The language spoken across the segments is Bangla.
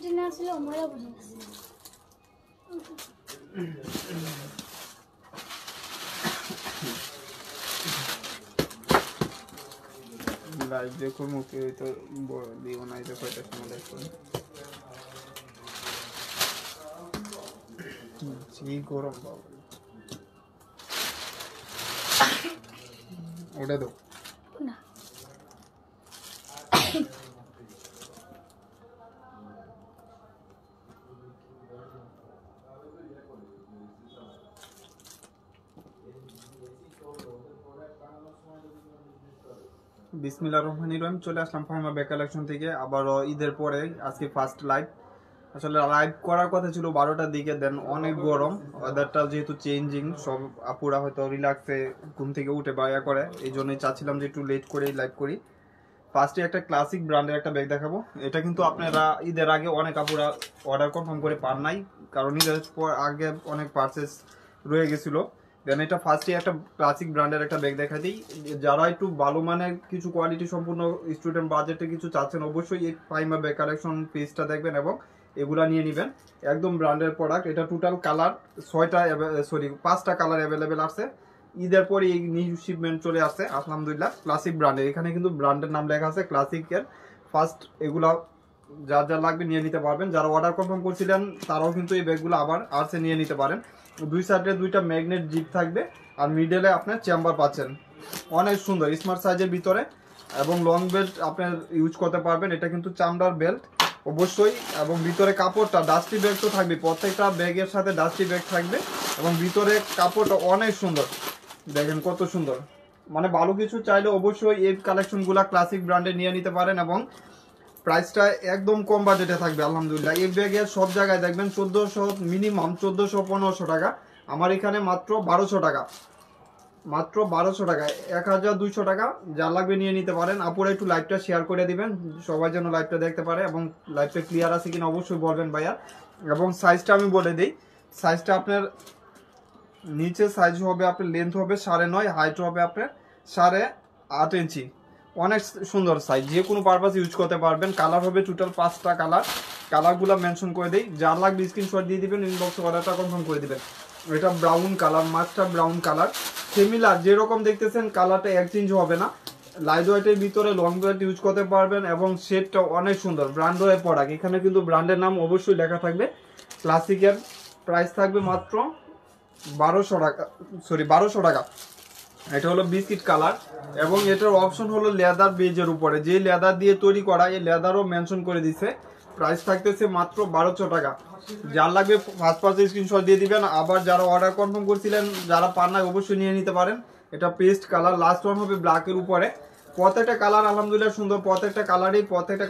টিনে আসলে ময়লা বসে লাইভ দেখো মুখে তো দিও না এটা কয়টা সময় দেখো জি গরম বাবা ওটা দাও না বিসমিল্লাহির রহমানির রহিম চলে আসলাম ফাহিমা ব্যাগ কালেকশন থেকে আবারও ঈদের পরে আজকে ফার্স্ট লাইভ আসলে লাইভ করার কথা ছিল 12টার দিকে দেন অনেক গরম ওয়েদারটা যেহেতু চেঞ্জিং সব আপুরা হয়তো রিল্যাক্সে ঘুম থেকে উঠে বায়া করে এই জন্যই চাচ্ছিলাম যে একটু লেট করেই লাইভ করি ফার্স্টে একটা ক্লাসিক ব্র্যান্ডের একটা ব্যাগ দেখাবো এটা কিন্তু আপনারা ঈদের আগে অনেক আপুরা অর্ডার কনফার্ম করে পান নাই কারণ ঈদের আগে অনেক পার্সেস রয়ে গেছিলো দেন এটা ফার্স্টে একটা ক্লাসিক ব্র্যান্ডের একটা ব্যাগ দেখা দিই যারা একটু ভালো মানের কিছু কোয়ালিটি সম্পূর্ণ স্টুডেন্ট বাজেটে কিছু চাচ্ছেন অবশ্যই এই ফাহিমা ব্যাগ কালেকশন পেজটা দেখবেন এবং এগুলা নিয়ে নেবেন একদম ব্র্যান্ডের প্রোডাক্ট এটা টোটাল কালার 5টা কালার অ্যাভেলেবেল আছে ঈদের পরে এই নিউ শিপমেন্ট চলে আসছে আলহামদুলিল্লাহ ক্লাসিক ব্র্যান্ডের এখানে কিন্তু ব্র্যান্ডের নাম লেখা আছে ক্লাসিকের ফার্স্ট এগুলা যার যা লাগবে নিয়ে নিতে পারবেন যারা অর্ডার কনফার্ম করছিলেন তারাও কিন্তু এই ব্যাগগুলো আবার আর্টসে নিয়ে নিতে পারেন দুই সাইডে দুইটা ম্যাগনেট জিপ থাকবে আর মিডলে আপনার চেম্বার পাচ্ছেন অনেক সুন্দর স্মার্ট সাইজের ভিতরে এবং লং বেল্ট আপনার ইউজ করতে পারবেন এটা কিন্তু চামড়ার বেল্ট অবশ্যই এবং ভিতরে কাপড়টা ডাস্টি ব্যাগ তো থাকবে প্রত্যেকটা ব্যাগের সাথে ডাস্টি ব্যাগ থাকবে এবং ভিতরে কাপড়টা অনেক সুন্দর দেখেন কত সুন্দর মানে ভালো কিছু চাইলে অবশ্যই এই কালেকশনগুলো ক্লাসিক ব্র্যান্ডে নিয়ে নিতে পারেন এবং প্রাইসটা একদম কম বাজেটে থাকবে আলহামদুলিল্লাহ এই ব্যাগের সব জায়গায় দেখবেন 1400 মিনিমাম 1400-1500 টাকা আমার এখানে মাত্র 1200 টাকা মাত্র 1200 টাকা 1200 টাকা যা লাগবে নিয়ে নিতে পারেন আপুরা একটু লাইভটা শেয়ার করে দিবেন সবাই যেন লাইভটা দেখতে পারে এবং লাইভটা ক্লিয়ার আছে কিনা অবশ্যই বলবেন ভাইয়া এবং সাইজটা আমি বলে দিই সাইজটা আপনার নিচে সাইজ হবে আপনার লেন্থ হবে 9.5 হাইট হবে আপনার 8.5 ইঞ্চি অনেক সুন্দর সাইজ যে কোনো পারপাস ইউজ করতে পারবেন কালার হবে টোটাল 5টা কালারগুলো মেনশন করে দেই যার লাগবে স্ক্রিনশট দিয়ে দিবেন ইনবক্সে অর্ডারটা কনফার্ম করে দিবেন এটা brown colour master brown colour similar যেরকম দেখতেছেন কালারটা এক্সচেঞ্জ হবে না লাইট ওয়েটের ভিতরে লং ওয়েট ইউজ করতে পারবেন এবং শেডটা অনেক সুন্দর ব্র্যান্ডের প্রোডাক্ট এখানে কিন্তু ব্র্যান্ডের নাম অবশ্যই লেখা থাকবে ক্লাসিকের প্রাইস থাকবে মাত্র 1200 টাকা এটা হলো বিস্কিট কালার এবং এটার অপশন হলো লেদার বেজের উপরে যে লেদার দিয়ে তৈরি করা এই লেদারও মেনশন করে দিছে প্রাইস থাকতেছে মাত্র 1200 টাকা যার লাগবে ফার্স্ট স্ক্রিনশট দিয়ে দিবেন আবার যারা অর্ডার কনফার্ম করছিলেন যারা পান না অবশ্যই নিয়ে নিতে পারেন এটা পেস্ট কালার লাস্ট ওয়ান হবে ব্ল্যাকের উপরে প্রত্যেকটা কালার আলহামদুলিল্লাহ সুন্দর প্রত্যেকটা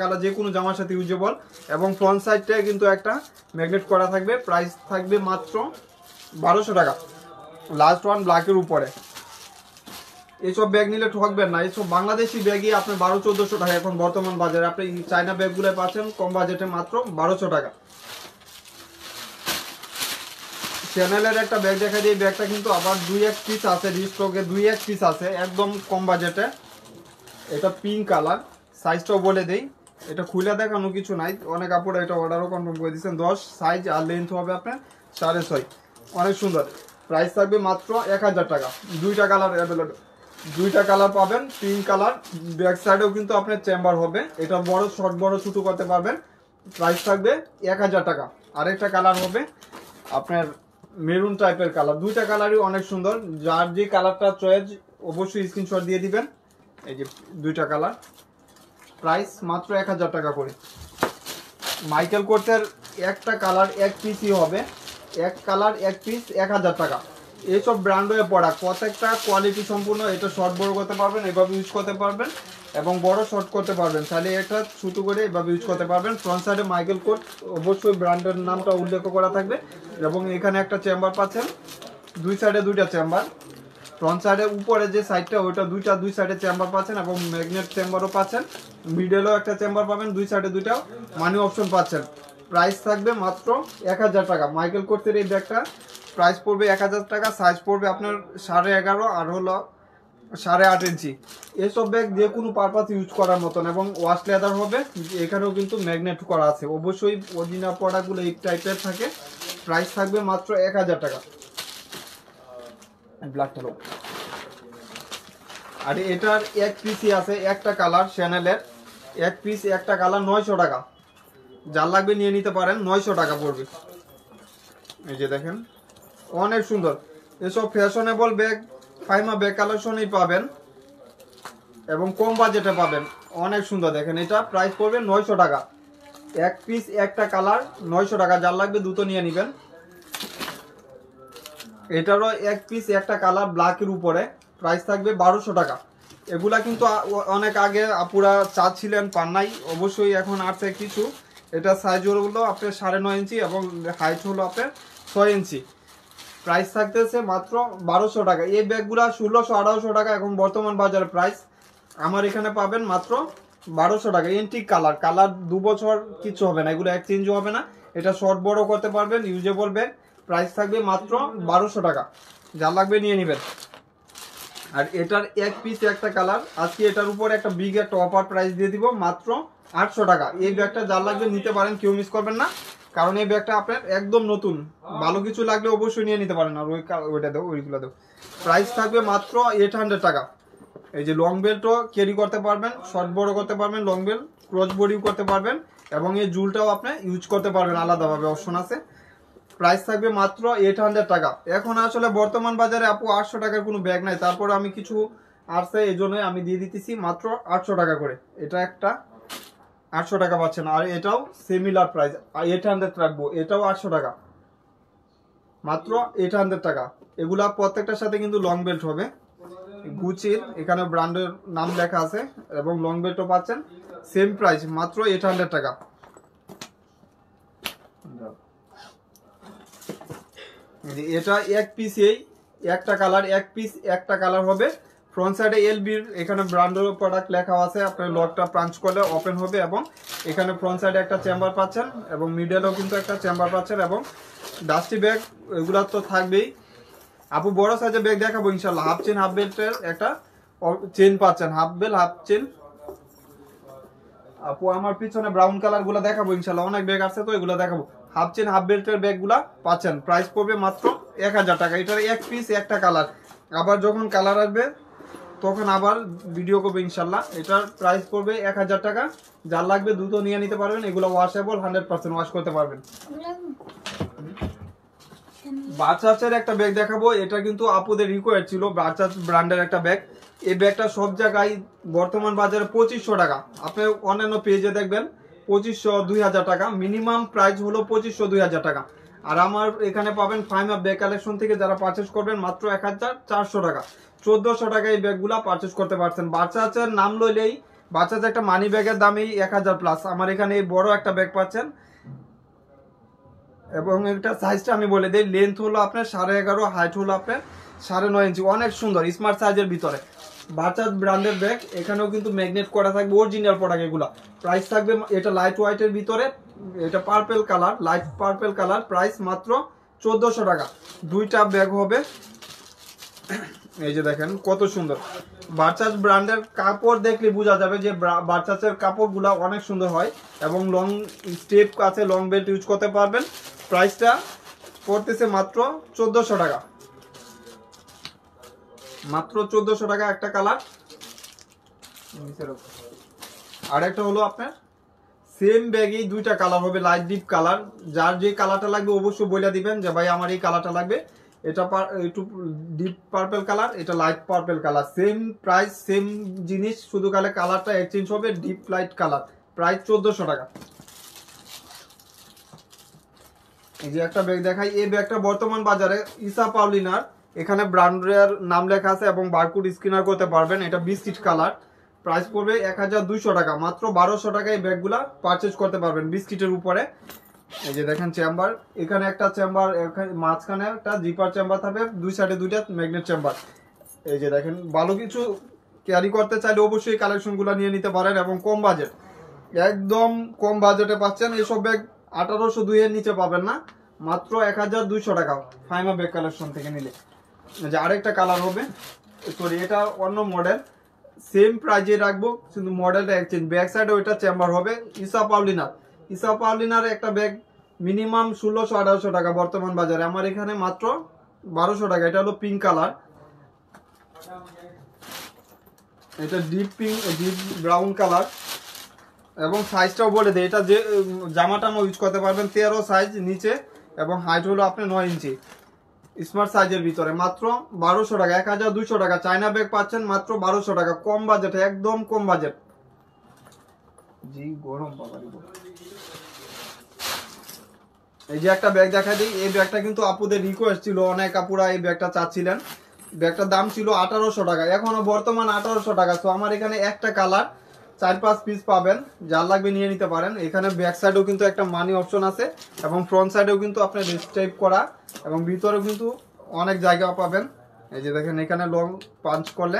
কালার যে কোনো জামার সাথে ইউজেবল এবং ফ্রন্ট সাইডটা কিন্তু একটা ম্যাগনেট করা থাকবে প্রাইস থাকবে মাত্র 1200 টাকা লাস্ট ওয়ান ব্ল্যাকের উপরে এইসব ব্যাগ নিলে ঠকবেন না এইসব বাংলাদেশি ব্যাগই আপনার 1200-1400 টাকা এখন বর্তমান বাজারে আপনি চায়না ব্যাগগুলো পাচ্ছেন কম বাজেটে মাত্র 1200 টাকা চ্যানেলের একটা ব্যাগ দেখা দিয়ে ব্যাগটা কিন্তু আবার 2-1 পিস আছে রিস্টকে 2-1 পিস আছে একদম কম বাজেটে এটা পিঙ্ক কালার সাইজটাও বলে দেই এটা খুলে দেখানো কিছু নাই অনেক আপুরা এটা অর্ডারও কনফার্ম করে দিয়েছেন 10 সাইজ আর লেন্থ হবে আপনার 6.5 অনেক সুন্দর প্রাইস থাকবে মাত্র 1000 টাকা দুইটা কালার অ্যাভেলেবল দুইটা কালার পাবেন পিঙ্ক কালার ব্যাক সাইডেও কিন্তু আপনার চেম্বার হবে এটা বড় শর্ট বড় ছোট করতে পারবেন প্রাইস থাকবে 1000 টাকা আরেকটা কালার হবে আপনার মেরুন টাইপের কালার দুইটা কালারই অনেক সুন্দর যার যে কালারটা চয়েস অবশ্যই স্ক্রিনশট দিয়ে দিবেন এই যে দুইটা কালার প্রাইস মাত্র 1000 টাকা করে মাইকেল কোর্সের একটা কালার এক পিসই হবে এক কালার এক পিস 1000 টাকা এইসব ব্র্যান্ডের প্রোডাক্ট প্রত্যেকটা কোয়ালিটি সম্পূর্ণ এটা শর্ট বড় করতে পারবেন এভাবে ইউজ করতে পারবেন এবং বড় শর্ট করতে পারবেন তাহলে এটা ছোট করে এভাবে ইউজ করতে পারবেন ফ্রন্ট সাইডে মাইকেল কোট অবশ্যই ব্র্যান্ডের নামটা উল্লেখ করা থাকবে এবং এখানে একটা চেম্বার পাচ্ছেন দুই সাইডে দুইটা চেম্বার ফ্রন্ট সাইডের উপরে যে সাইডটা ওইটা দুই সাইডে চেম্বার পাচ্ছেন এবং ম্যাগনেট চেম্বারও পাচ্ছেন মিডলেও একটা চেম্বার পাবেন দুই সাইডে দুইটা মানি অপশন পাচ্ছেন প্রাইস থাকবে মাত্র 1000 টাকা মাইকেল কোর্সের এই ব্যাগটা প্রাইস পড়বে 1000 টাকা সাইজ পড়বে আপনার 11.5 আর হলো 8.5 ইঞ্চি। এসব ব্যাগ যে কোনো পারপাস ইউজ করার মতন এবং ওয়াশ লেদার হবে। এখানেও কিন্তু ম্যাগনেট করা আছে। অবশ্যই অরিজিনাল প্রোডাক্টগুলো এই টাইপের থাকে। প্রাইস থাকবে মাত্র 1000 টাকা। ব্ল্যাকটা লোক। আর এটার এক পিসই আছে, একটা কালার শ্যানেলের এক পিস, একটা কালার 900 টাকা। যার লাগবে নিয়ে নিতে পারেন, 900 টাকা পড়বে। এই যে দেখেন অনেক সুন্দর। এসব ফ্যাশনেবল ব্যাগ ফাইমা ব্যাগ কালেকশনেই পাবেন এবং কম বাজেটে পাবেন। অনেক সুন্দর দেখেন, এটা প্রাইস পড়বে 900 টাকা। এক পিস একটা কালার 900 টাকা। যার লাগবে দ্রুত নিয়ে নেবেন। এটারও এক পিস একটা কালার ব্ল্যাকের উপরে, প্রাইস থাকবে 1200 টাকা। এগুলা কিন্তু অনেক আগে আপুরা চাচ্ছিলেন, পান নাই। অবশ্যই এখন আসছে কিছু। এটা সাইজ হলো আপনার 9.5 ইঞ্চি এবং হাইট হলো আপনার 6 ইঞ্চি। প্রাইস থাকতেছে মাত্র 1200 টাকা। এই ব্যাগগুলা 1600-1800 টাকা এখন বর্তমান বাজারে প্রাইস। আমার এখানে পাবেন মাত্র 1200 টাকা। এন্টিক কালার, কালার 2 বছর কিছু হবে না, এগুলো এক্সচেঞ্জ হবে না। এটা শর্ট বড় করতে পারবেন, ইউজেবল ব্যাগ। প্রাইস থাকবে মাত্র 1200 টাকা। যা লাগবে নিয়ে নেবেন। আর এটার এক পিস একটা কালার। আজকে এটার উপরে একটা বিগ একটা অফার প্রাইস দিয়ে দিব মাত্র 800 টাকা। এই ব্যাগটা যার লাগবে নিতে পারেন, কেউ মিস করবেন না, কারণ এই ব্যাগটা আপনার একদম নতুন। ভালো কিছু লাগলে অবশ্যই নিয়ে নিতে পারেন। আর ওইটা দেবো, ওইগুলো দেবো। প্রাইস থাকবে মাত্র 800 টাকা। এই যে লং বেল্টও ক্যারি করতে পারবেন, শর্ট বড় করতে পারবেন, লং বেল্ট ক্রস বডিও করতে পারবেন এবং এই জুলটাও আপনি ইউজ করতে পারবেন, আলাদাভাবে অপশন আছে। প্রাইস থাকবে মাত্র 800 টাকা। এখন আসলে বর্তমান বাজারে আপু 800 টাকার কোনো ব্যাগ নাই, তারপরে আমি কিছু আসছে এই জন্যই আমি দিয়ে দিতেছি মাত্র 800 টাকা করে। এটা একটা 800 টাকা পাচ্ছেন। আর এটাও সিমিলার প্রাইস 800 রাখবো, এটাও 800 টাকা, মাত্র 800 টাকা। এগুলা প্রত্যেকটার সাথে কিন্তু লং বেল্ট হবে গুচির, এখানে ব্র্যান্ডের নাম লেখা আছে এবং লং বেল্টও পাচ্ছেন। সেম প্রাইস মাত্র 800 টাকা। এটা এক পিসেই একটা কালার, এক পিস একটা কালার হবে। ফ্রন্ট সাইডে এলবির এখানে ব্র্যান্ডের প্রোডাক্ট লেখা আছে। আপনার লকটা পাঞ্চ করলে ওপেন হবে এবং এখানে ফ্রন্ট সাইডে একটা চেম্বার পাচ্ছেন এবং মিডলেও কিন্তু একটা চেম্বার পাচ্ছেন এবং ডাস্টি ব্যাগ এগুলা তো থাকবেই। আপু বড় সাইজের ব্যাগ দেখাবো ইনশাল্লাহ। হাফ চেন হাফ বেল্টের একটা চেন পাচ্ছেন, হাফ বেল হাফ চেন। আপু আমার পিছনে ব্রাউন কালার গুলা দেখাবো ইনশাল্লাহ, অনেক ব্যাগ আছে তো এগুলো দেখাবো। হাফ চেন হাফ বেল্টের ব্যাগ গুলা পাচ্ছেন, প্রাইস পড়বে মাত্র 1000 টাকা। এটার এক পিস একটা কালার। আবার যখন কালার আসবে তখন আবার ভিডিও করবে ইনশাল্লাহ। এটার প্রাইস পড়বে 1000 টাকা। যার লাগবে দ্রুত নিয়ে নিতে পারবেন। এগুলো ওয়াশেবল, 100% ওয়াশ করতে পারবেন। বাচ্চাদের একটা ব্যাগ দেখাবো। এটা কিন্তু আপুদের রিকোয়ার্ড ছিল, বাচ্চা ব্র্যান্ডের একটা ব্যাগ। এই ব্যাগটা সব জায়গায় বর্তমান বাজারে 2500 টাকা। আপনি অন্যান্য পেজে দেখবেন 2500 2000 টাকা। মিনিমাম প্রাইস হলো 2500 2000 টাকা। আর আমার এখানে পাবেন ফাইমা ব্যাগ কালেকশন থেকে যারা পারচেস করবেন মাত্র 1400 টাকা। 1400 টাকা এই ব্যাগগুলা পারচেস করতে পারছেন। বাচ্চাদের নাম লইলেই বাচ্চাদের একটা মানি ব্যাগের দামই 1000 প্লাস। আমার এখানে এই বড় একটা ব্যাগ পাচ্ছেন এবং এটা সাইজটা আমি বলে দিই। লেন্থ হলো আপনার 11.5, হাইট হলো আপনার 9.5 ইঞ্চি। অনেক সুন্দর স্মার্ট সাইজের ভিতরে বাচ্চার ব্র্যান্ডের ব্যাগ। এখানেও কিন্তু ম্যাগনেট করা থাকবে, অরিজিনাল প্রোডাক্ট এগুলা। প্রাইস থাকবে, এটা লাইট হোয়াইটের ভিতরে, এটা purple colour, light purple colour. Price মাত্র 1400 টাকা। দুইটা ব্যাগ হবে। এই যে দেখেন কত সুন্দর। বাচ্চাস ব্র্যান্ডের কাপড় দেখলে বোঝা যাবে যে বাচ্চাসের কাপড়গুলা অনেক সুন্দর হয় এবং লং স্টেপ আছে, লং বেল্ট ইউজ করতে পারবেন। প্রাইসটা পড়তেছে মাত্র 1400 টাকা। মাত্র 1400 টাকা একটা কালার। আর একটা হলো আপনার সেম ব্যাগেই দুইটা কালার হবে, লাইট ডিপ কালার। যার যে কালারটা লাগবে অবশ্যই বলে দিবেন যে ভাই আমার এই কালারটা লাগবে। এটা একটু ডিপ পার্পল কালার, এটা light purple colour. Same price same জিনিস, শুধু কালারটা এক্সচেঞ্জ হবে। ডিপ লাইট কালার, প্রাইস 1400 টাকা। এই যে একটা ব্যাগ দেখাই। এই ব্যাগটা বর্তমান বাজারে ইসা পাউলিনার, এখানে ব্র্যান্ডের নাম লেখা আছে এবং বারকোড স্ক্যানার করতে পারবেন। এটা বিস্কিট কালার। প্রাইস পড়বে 1200 টাকা। মাত্র 1200 টাকায় এই ব্যাগগুলা পারচেজ করতে পারবেন বিস্কিটের উপরে। এই যে দেখেন চেম্বার, এখানে একটা চেম্বার, মাঝখানে একটা জিপার চেম্বার থাকবে, দুই সাইডে দুইটা ম্যাগনেট চেম্বার। এই যে দেখেন, ভালো কিছু ক্যারি করতে চাইলে অবশ্যই কালেকশনগুলো নিয়ে নিতে পারেন এবং কম বাজেট, একদম কম বাজেটে পাচ্ছেন। এইসব ব্যাগ 1802 এর নিচে পাবেন না, মাত্র 1200 টাকা ফাইমা ব্যাগ কালেকশন থেকে নিলে। যে আরেকটা কালার হবে, সরি এটা অন্য মডেল, সেম প্রাইজে রাখবো কিন্তু মডেলটা এক্সচেঞ্জ। ব্যাক সাইডে ওইটা চেম্বার হবে। ইসা পাউলিনার একটা ব্যাগ মিনিমাম 1600-1800 টাকা বর্তমান বাজারে, আমার এখানে মাত্র 1200 টাকা। এটা হলো পিঙ্ক কালার, এটা ডিপ ব্রাউন কালার এবং সাইজটাও বলে দেয়। এটা যে জামাটা ইউজ করতে পারবেন 13 সাইজ নিচে এবং হাইট হলো আপনার 9 ইঞ্চি স্মার্ট সাইজের ভিতরে, মাত্র 1200 টাকা, 1200 টাকা। চায়না ব্যাগ পাচ্ছেন মাত্র 1200 টাকা, কম বাজেটে, একদম কম বাজেট। জি গরম বাবা। এই যে একটা ব্যাগ দেখা দিই, এই ব্যাগটা কিন্তু আপুদের রিকোয়েস্ট ছিল, অনেক আপুরা এই ব্যাগটা চাচ্ছিলেন। ব্যাগটার দাম ছিল 1800 টাকা, এখনো বর্তমান 1800 টাকা। তো আমার এখানে একটা কালার 4-5 পিস পাবেন, যার লাগবে নিয়ে নিতে পারেন। এখানে ব্যাক সাইডেও কিন্তু একটা মানি অপশন আছে এবং ফ্রন্ট সাইডেও কিন্তু আপনার রিস্টাইপ করা এবং ভিতরেও কিন্তু অনেক জায়গা পাবেন। এই যে দেখেন এখানে লং পাঞ্চ করলে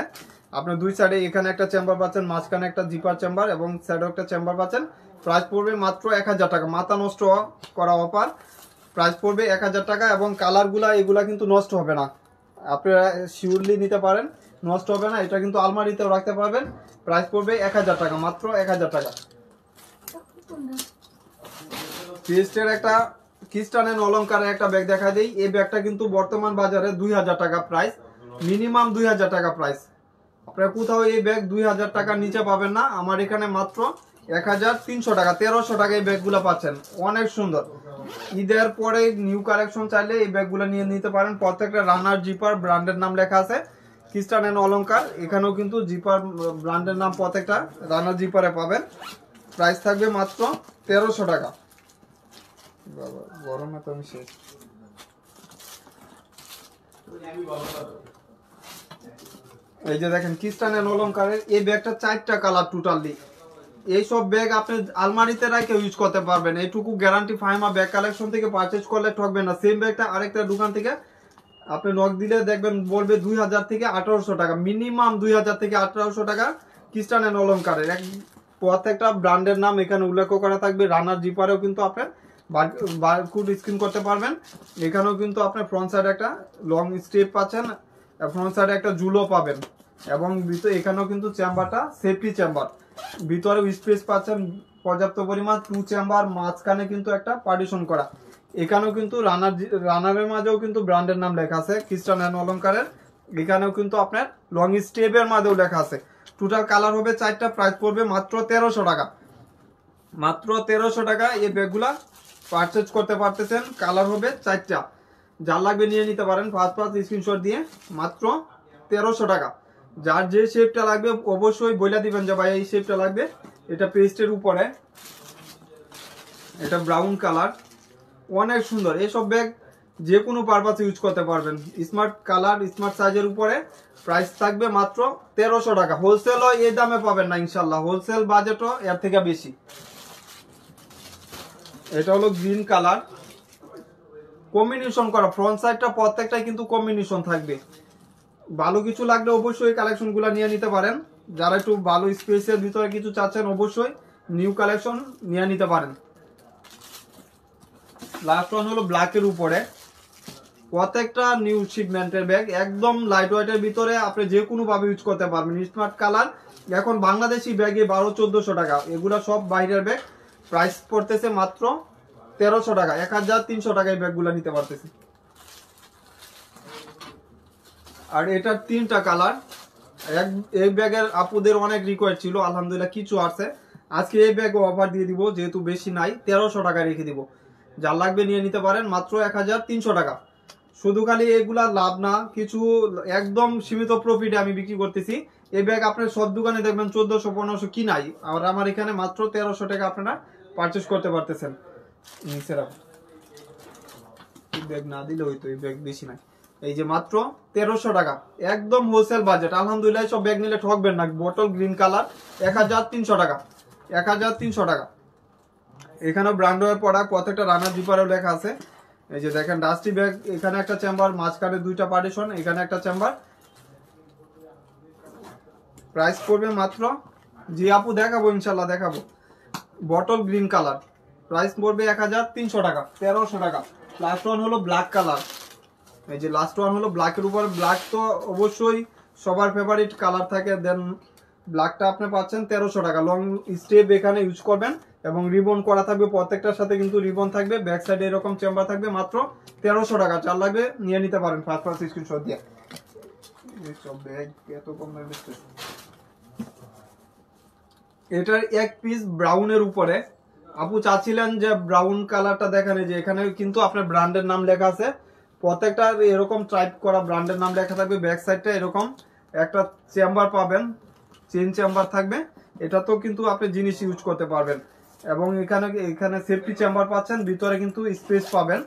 আপনার দুই সাইডে এখানে একটা চেম্বার পাচ্ছেন, মাঝখানে একটা জিপার চেম্বার এবং সাইডেও একটা চেম্বার পাচ্ছেন। প্রাইস পড়বে মাত্র 1000 টাকা, মাথা নষ্ট করা অফার। প্রাইস পড়বে 1000 টাকা এবং কালারগুলা এগুলা কিন্তু নষ্ট হবে না, আপনারা শিওরলি নিতে পারেন, নষ্ট হবে না। এটা কিন্তু আলমারিতেও রাখতে পারবেন। প্রাইস পড়বে 1000 টাকা, মাত্র 1000 টাকা। ক্রিস্টের একটা খ্রিস্টানের অলংকারের একটা ব্যাগ দেখা দেই। এই ব্যাগটা কিন্তু বর্তমান বাজারে 2000 টাকা প্রাইস, মিনিমাম 2000 টাকা প্রাইস। আপনারা কোথাও এই ব্যাগ 2000 টাকার নিচে পাবেন না, আমার এখানে মাত্র 1300 টাকা, 1300 টাকা এই ব্যাগগুলো পাচ্ছেন। অনেক সুন্দর, ঈদের পরে নিউ কালেকশন চাইলে এই ব্যাগগুলো নিয়ে নিতে পারেন। প্রত্যেকটা রানার জিপার ব্র্যান্ডের নাম লেখা আছে, খ্রিস্টান এন্ড অলংকার। এখানেও কিন্তু জিপার ব্র্যান্ডের নাম প্রত্যেকটা রানার জিপারে পাবেন। প্রাইস থাকবে মাত্র 1300 টাকা। বাবা গরমে তো আমি শেষ। এই যে দেখেন খ্রিস্টান এন্ড অলংকারের এই ব্যাগটা 4টা কালার টোটালি। এইসব ব্যাগ আপনি আলমারিতে রেখে ইউজ করতে পারবেন, এইটুকু গ্যারান্টি। ফাইমা ব্যাগ কালেকশন থেকে পারচেজ করলে ঠকবেন না। সেম ব্যাগটা আরেকটা দোকান থেকে আপনি নক দিলে দেখবেন বলবে 2000 থেকে 1800 টাকা, মিনিমাম 2000 থেকে 1800 টাকা। খ্রিস্টান এন্ড অলংকারের প্রত্যেকটা ব্র্যান্ডের নাম এখানে উল্লেখ করা থাকবে। রানার জিপারেও কিন্তু আপনার বারকোড স্ক্যান করতে পারবেন। এখানেও কিন্তু আপনার ফ্রন্ট সাইডে একটা লং স্ট্রিপ পাচ্ছেন, ফ্রন্ট সাইডে একটা জুলো পাবেন এবং এখানেও কিন্তু চেম্বারটা সেফটি চেম্বার, ভিতরে স্পেস পাচ্ছেন পর্যাপ্ত পরিমাণ, 2 চেম্বার, মাঝখানে কিন্তু একটা পার্টিশন করা। এখানেও কিন্তু রানারের মাঝেও কিন্তু ব্র্যান্ডের নাম লেখা আছে খ্রিস্টান এন্ড অলংকারের। এখানেও কিন্তু আপনার লং স্টেপের মাঝেও লেখা আছে। টোটাল কালার হবে 4টা, প্রাইস পড়বে মাত্র 1300 টাকা, মাত্র 1300 টাকা। এই ব্যাগগুলা পারচেজ করতে পারতেছেন। কালার হবে 4টা, যার লাগবে নিয়ে নিতে পারেন। ফার্স্ট স্ক্রিনশট দিয়ে মাত্র 1300 টাকা। যার যে শেপটা লাগবে অবশ্যই বলে দিবেন যে ভাই এই শেপটা লাগবে। এটা পেস্টের উপরে, এটা ব্রাউন কালার, অনেক সুন্দর। এইসব ব্যাগ যে কোনো পারপাসে ইউজ করতে পারবেন। স্মার্ট কালার, স্মার্ট সাইজের উপরে। প্রাইস থাকবে মাত্র 1300 টাকা। হোলসেলও এই দামে পাবেন না ইনশাল্লাহ, হোলসেল বাজেটও এর থেকে বেশি। এটা হলো গ্রিন কালার, কম্বিনেশন করা, ফ্রন্ট সাইডটা প্রত্যেকটাই কিন্তু কম্বিনেশন থাকবে। ভালো কিছু লাগলে অবশ্যই কালেকশন গুলা নিয়ে নিতে পারেন। যারা একটু ভালো স্পেসের ভিতরে কিছু চাচ্ছেন অবশ্যই নিউ কালেকশন নিয়ে নিতে পারেন। লাস্ট ওয়ান হলো ব্ল্যাকের উপরে, প্রত্যেকটা নিউ শিপমেন্টের ব্যাগ, একদম লাইট ওয়েটের ভিতরে, আপনি যে কোনো ভাবে ইউজ করতে পারবেন। স্মার্ট কালার, এখন বাংলাদেশি ব্যাগে 1200-1400 টাকা, এগুলা সব বাইরের ব্যাগ। প্রাইস পড়তেছে মাত্র 1300 টাকা, 1300 টাকায় ব্যাগগুলা নিতে পারতেছি। আর এটার 3টা কালার। এই ব্যাগের আপুদের অনেক রিকোয়েস্ট ছিল, আলহামদুলিল্লাহ কিছু আছে। আজকে এই ব্যাগ অফার দিয়ে দিব, যেহেতু বেশি নাই, 1300 টাকা রেখে দিব। যার লাগবে নিয়ে নিতে পারেন, মাত্র 1300 টাকা। শুধু খালি এগুলা লাভ না, কিছু একদম সীমিত প্রফিটে আমি বিক্রি করতেছি। এই ব্যাগ আপনার সব দোকানে দেখবেন 1400-1500 কি নাই, আর আমার এখানে মাত্র 1300 টাকা আপনারা পারচেস করতে পারতেছেন। নিচে রাখুন, ব্যাগ না দিলে হইতো, এই ব্যাগ বেশি নাই। এই যে মাত্র 1300 টাকা, একদম হোলসেল বাজেট। আলহামদুলিল্লাহ সব ব্যাগ নিলে ঠকবেন না। বটল গ্রিন কালার, 1300 টাকা, 1300 টাকা। এখানে ব্র্যান্ডের প্রোডাক্ট, প্রত্যেকটা রানার জিপারেও লেখা আছে। এই যে দেখেন ডাস্টি ব্যাগ, এখানে একটা চেম্বার, মাঝখানে 2টা পার্টিশন, এখানে একটা চেম্বার। প্রাইস পড়বে মাত্র, জি আপু দেখাবো ইনশাল্লাহ দেখাবো, বটল গ্রিন কালার। প্রাইস পড়বে 1300 টাকা, 1300 টাকা। লাস্ট ওয়ান হলো ব্ল্যাক কালার। এই যে লাস্ট ওয়ান হলো ব্ল্যাকের উপর, ব্ল্যাক তো অবশ্যই সবার ফেভারিট কালার থাকে। দেন ব্ল্যাকটা আপনি পাচ্ছেন 1300 টাকা। লং স্টেপ এখানে ইউজ করবেন এবং রিবন করা থাকবে, প্রত্যেকটার সাথে কিন্তু রিবন থাকবে। ব্যাক সাইডে এরকম চেম্বার থাকবে, মাত্র 1300 টাকা। যার লাগবে নিয়ে নিতে পারেন ফার্স্ট স্ক্রিনশট দিয়ে। এত কম দামে বেচতেছে। এটার এক পিস ব্রাউনের উপরে আপু চাচ্ছিলেন যে ব্রাউন কালারটা দেখানে, যে এখানে কিন্তু আপনার ব্র্যান্ডের নাম লেখা আছে, প্রত্যেকটা এরকম টাইপ করা ব্র্যান্ডের নাম লেখা থাকবে। ব্যাক সাইডটা এরকম একটা চেম্বার পাবেন, চেন চেম্বার থাকবে। এটা তো কিন্তু আপনি জিনিস ইউজ করতে পারবেন এবং এখানে সেফটি চেম্বার পাচ্ছেন, ভিতরে কিন্তু স্পেস পাবেন।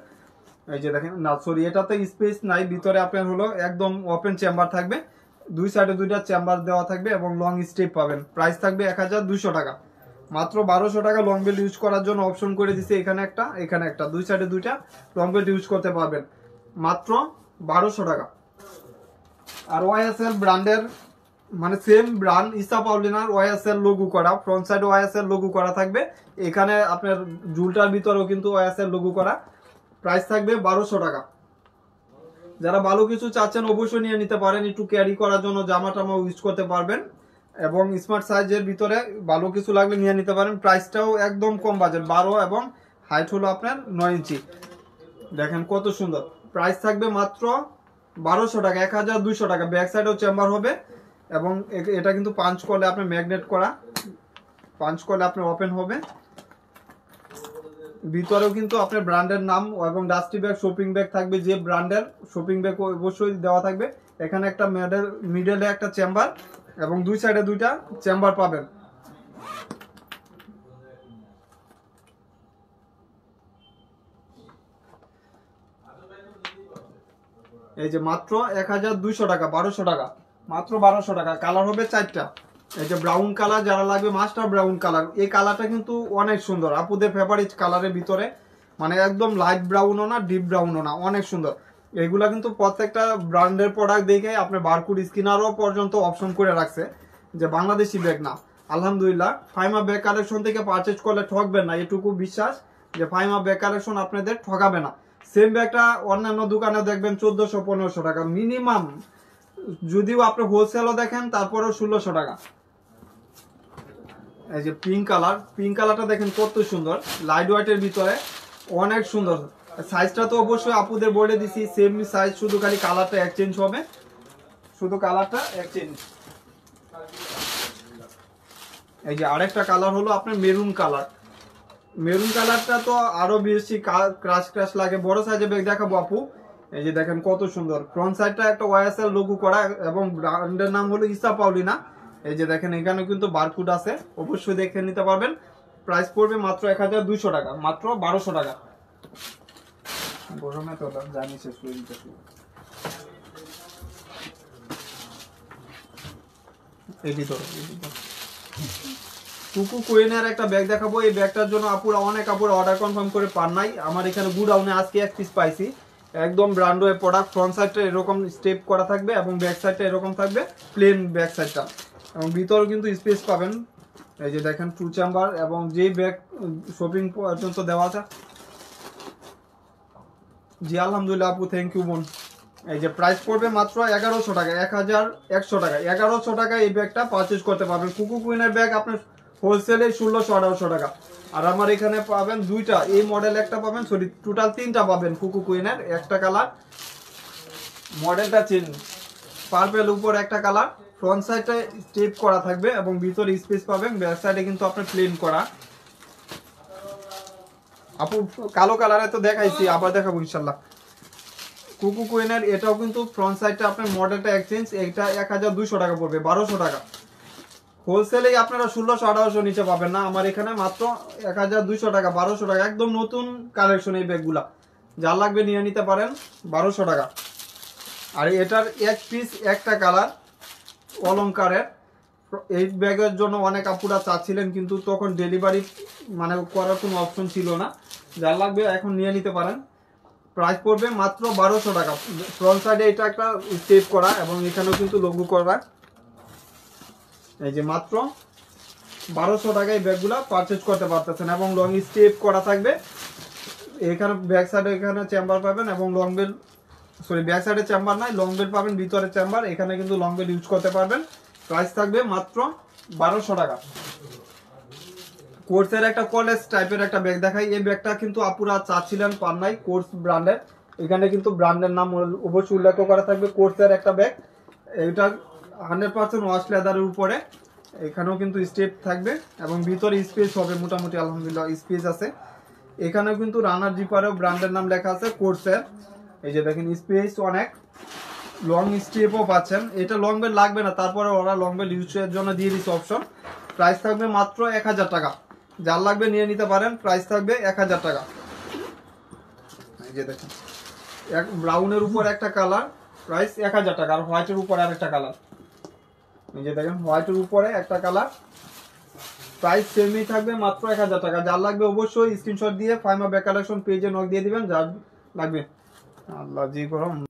এই যে দেখেন, না সরি, এটাতে স্পেস নাই, ভিতরে আপনার হলো একদম ওপেন চেম্বার থাকবে, দুই সাইডে দুইটা চেম্বার দেওয়া থাকবে এবং লং স্টেপ পাবেন। প্রাইস থাকবে 1200 টাকা। মাত্র 1200 টাকা লং বেল্ট ইউজ করার জন্য অপশন করে দিছে, এখানে একটা, দুই সাইডে দুইটা লং বেল্ট ইউজ করতে পারবেন, মাত্র 1200 টাকা। আর ওয়াইএসএল ব্র্যান্ডের মানে সেম ব্র্যান্ড ইসা পাউলিনার ওয়াইএসএল লোগো করা, ফ্রন্ট সাইড ওয়াইএসএল লোগো করা থাকবে। এখানে আপনার জুলটার ভিতরেও কিন্তু ওয়াইএসএল লোগো করা। প্রাইস থাকবে 1200 টাকা। যারা ভালো কিছু চাচ্ছেন অবশ্যই নিয়ে নিতে পারেন, একটু ক্যারি করার জন্য জামা টামা ইউজ করতে পারবেন এবং স্মার্ট সাইজের ভিতরে ভালো কিছু লাগলে নিয়ে নিতে পারেন। প্রাইসটাও একদম কম বাজেট, 12 এবং হাইট হলো আপনার 9 ইঞ্চি। দেখেন কত সুন্দর। প্রাইস থাকবে মাত্র 1200 টাকা, 1200 টাকা। ব্যাক সাইডেও চেম্বার হবে এবং এটা কিন্তু পাঞ্চ করলে আপনার ম্যাগনেট করা, পাঞ্চ করলে আপনার ওপেন হবে। ভিতরেও কিন্তু আপনার ব্র্যান্ডের নাম এবং ডাস্টি ব্যাগ, শপিং ব্যাগ থাকবে, যে ব্র্যান্ডের শপিং ব্যাগ অবশ্যই দেওয়া থাকবে। এখানে একটা মিডলে একটা চেম্বার এবং দুই সাইডে দুইটা চেম্বার পাবেন। এই যে মাত্র 1200 টাকা, 1200 টাকা, মাত্র 1200 টাকা। কালার হবে 4টা। এই যে ব্রাউন কালার যারা লাগবে, মাস্টার ব্রাউন কালার, এই কালারটা কিন্তু অনেক সুন্দর, আপুদের ফেভারিট কালারের ভিতরে, মানে একদম লাইট ব্রাউনও না ডিপ ব্রাউনও না, অনেক সুন্দর। এগুলা কিন্তু প্রত্যেকটা ব্র্যান্ডের প্রোডাক্ট দেখে আপনার বারকোড স্ক্যানারও পর্যন্ত অপশন করে রাখছে যে বাংলাদেশি ব্যাগ না। আলহামদুলিল্লাহ, ফাইমা ব্যাগ কালেকশন থেকে পারচেজ করলে ঠকবেন না, এটুকু বিশ্বাস যে ফাইমা ব্যাগ কালেকশন আপনাদের ঠকাবে না। সেম ব্যাগটা অন্যান্য দোকানে দেখবেন 1400-1500 টাকা মিনিমাম, যদিও আপনি হোলসেলও দেখেন তারপরেও 1600 টাকা। এই যে পিঙ্ক কালারটা দেখেন কত সুন্দর, লাইট ওয়েটের ভিতরে অনেক সুন্দর। সাইজটা তো অবশ্যই আপুদের বলে দিছি, সেম সাইজ, শুধু খালি কালারটা এক্সচেঞ্জ হবে, শুধু কালারটা এক্সচেঞ্জ। এই যে আরেকটা কালার হলো আপনার মেরুন কালারটা তো আরো বেশি ক্রাশ লাগে। বড় সাইজের ব্যাগ দেখাবো আপু। এই যে দেখেন কত সুন্দর, ফ্রন্ট সাইডটা একটা ওয়াইএসএল লোগো করা এবং ব্র্যান্ডের নাম হলো ইসা পাউলিনা। এই যে দেখেন এখানে কিন্তু বারকোড আছে, অবশ্যই দেখে নিতে পারবেন। প্রাইস পড়বে মাত্র 1200 টাকা, মাত্র 1200 টাকা। গরমে তো জানি শেষ করে দিতে। কুকু কোয়েনের একটা ব্যাগ দেখাবো। এই ব্যাগটার জন্য অনেক আপুরা অর্ডার কনফার্ম করে পান নাই। আমার এখানে গুডাউনে আজকে এক পিস পাইছি, একদম ব্র্যান্ডের প্রোডাক্ট। ফ্রন্ট সাইডটা এরকম স্টেপ করা থাকবে এবং ব্যাক সাইডটা এরকম থাকবে, প্লেন ব্যাক সাইডটা, এবং ভিতরে কিন্তু স্পেস পাবেন। এই যে দেখেন টু চেম্বার এবং যে ব্যাগ শপিং পর্যন্ত দেওয়া আছে। জি আলহামদুলিল্লাহ আপু, থ্যাংক ইউ বোন। এই যে প্রাইস পড়বে মাত্র 1100 টাকা, 1100 টাকা। 1100 টাকা এই ব্যাগটা পারচেজ করতে পারবেন। কুকু কুইনের ব্যাগ আপনার হোলসেলে 1600-1800 টাকা। আর আমার এখানে পাবেন দুইটা, এই মডেল একটা পাবেন, সরি টোটাল 3টা পাবেন কুকু কুইনের। একটা কালার, মডেলটা চেঞ্জ, পার্পেল উপর একটা কালার, ফ্রন্ট সাইডে স্টেপ করা থাকবে এবং ভিতরে স্পেস পাবেন। ব্যাক সাইডে কিন্তু আপনার প্লেন করা। আপু কালো কালারে তো দেখাইছি, আবার দেখাবো ইনশাল্লাহ। কুকু কুইনের এটাও কিন্তু ফ্রন্ট সাইডটা আপনার মডেলটা এক্সচেঞ্জ। এটা 1200 টাকা পড়বে, 1200 টাকা। হোলসেলেই আপনারা 1600-1800 নিচে পাবেন না। আমার এখানে মাত্র 1200 টাকা, 1200 টাকা, একদম নতুন কালেকশন এই ব্যাগগুলা। যার লাগবে নিয়ে নিতে পারেন, 1200 টাকা। আর এটার এক পিস একটা কালার অলংকারের। এই ব্যাগের জন্য অনেক আপুরা চাচ্ছিলেন, কিন্তু তখন ডেলিভারি মানে করার কোনো অপশন ছিল না। যার লাগবে এখন নিয়ে নিতে পারেন। প্রাইস পড়বে মাত্র 1200 টাকা। ফ্রন্ট সাইডে এটা একটা স্টেপ করা এবং এখানেও কিন্তু লোগো করা। এই যে মাত্র 1200 টাকায় এই ব্যাগগুলা পারচেজ করতে পারতেছেন এবং লং স্টেপ করা থাকবে। এখানে ব্যাক সাইডে এখানে চেম্বার পাবেন এবং লং বেল সরি ব্যাক সাইডে চেম্বার নাই, লং বেড পাবেন ভিতরে চেম্বার, এখানে কিন্তু লং বেড ইউজ করতে পারবেন। প্রাইস থাকবে মাত্র 1200 টাকা। কোর্সের একটা কলেজ টাইপের একটা ব্যাগ দেখাই। এই ব্যাগটা কিন্তু আপুরা চাচ্ছিলেন, পান নাই, কোর্স ব্র্যান্ডের। এখানে কিন্তু ব্র্যান্ডের নাম অবশ্যই উল্লেখ করা থাকবে। কোর্সের একটা ব্যাগ, এটা 100% ওয়াশ লেদারের উপরে। এখানেও কিন্তু স্টেপ থাকবে এবং ভিতরে স্পেস হবে মোটামুটি, আলহামদুলিল্লাহ স্পেস আছে। এখানেও কিন্তু রানার জিপারেও ব্র্যান্ডের নাম লেখা আছে কোর্সের। এই যে দেখেন স্পেস অনেক, লং স্টেপও পাচ্ছেন। এটা লং বেল লাগবে না, তারপরে ওরা লং বেল ইউজের জন্য দিয়ে দিচ্ছে অপশন। প্রাইস থাকবে মাত্র 1000 টাকা। যার লাগবে নিয়ে নিতে পারেন। প্রাইস থাকবে 1000 টাকা। এই যে দেখেন এক ব্রাউনের উপর একটা কালার, প্রাইস 1000 টাকা। আর হোয়াইটের উপর আরেকটা কালার, এই যে দেখেন হোয়াইটের উপরে একটা কালার, প্রাইস সেমই থাকবে মাত্র 1000 টাকা। যার লাগবে অবশ্যই স্ক্রিনশট দিয়ে ফাইমা ব্যাগ কালেকশন পেজে নক দিয়ে দিবেন যার লাগবে। আল্লাহ জি গরম।